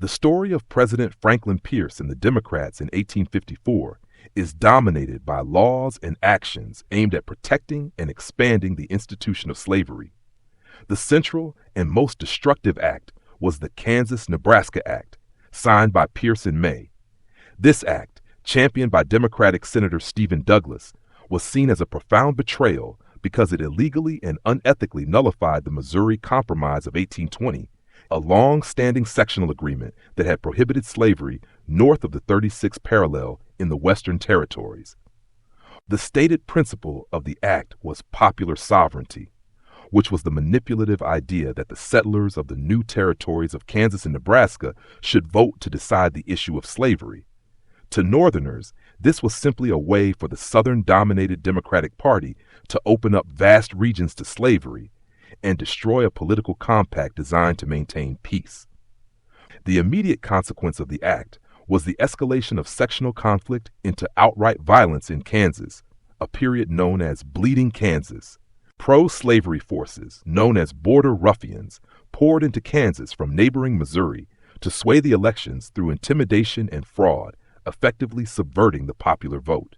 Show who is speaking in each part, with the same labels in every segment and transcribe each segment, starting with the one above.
Speaker 1: The story of President Franklin Pierce and the Democrats in 1854 is dominated by laws and actions aimed at protecting and expanding the institution of slavery. The central and most destructive act was the Kansas-Nebraska Act, signed by Pierce in May. This act, championed by Democratic Senator Stephen Douglas, was seen as a profound betrayal because it illegally and unethically nullified the Missouri Compromise of 1820, a long-standing sectional agreement that had prohibited slavery north of the 36th parallel in the Western Territories. The stated principle of the act was popular sovereignty, which was the manipulative idea that the settlers of the new territories of Kansas and Nebraska should vote to decide the issue of slavery. To Northerners, this was simply a way for the Southern-dominated Democratic Party to open up vast regions to slavery and destroy a political compact designed to maintain peace. The immediate consequence of the act was the escalation of sectional conflict into outright violence in Kansas, a period known as Bleeding Kansas. Pro-slavery forces, known as border ruffians, poured into Kansas from neighboring Missouri to sway the elections through intimidation and fraud, effectively subverting the popular vote.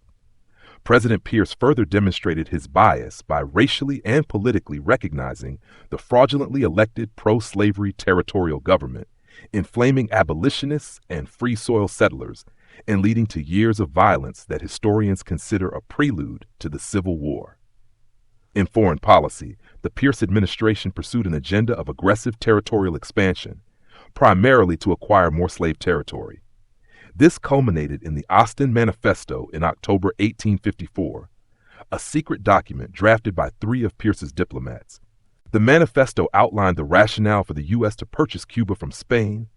Speaker 1: President Pierce further demonstrated his bias by racially and politically recognizing the fraudulently elected pro-slavery territorial government, inflaming abolitionists and free soil settlers, and leading to years of violence that historians consider a prelude to the Civil War. In foreign policy, the Pierce administration pursued an agenda of aggressive territorial expansion, primarily to acquire more slave territory. This culminated in the Austin Manifesto in October 1854, a secret document drafted by 3 of Pierce's diplomats. The manifesto outlined the rationale for the U.S. to purchase Cuba from Spain,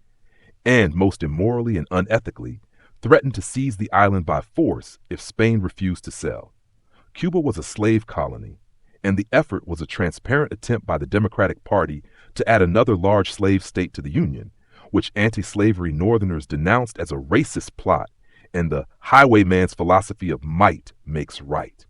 Speaker 1: and, most immorally and unethically, threatened to seize the island by force if Spain refused to sell. Cuba was a slave colony, and the effort was a transparent attempt by the Democratic Party to add another large slave state to the Union, which anti-slavery Northerners denounced as a racist plot and the highwayman's philosophy of might makes right.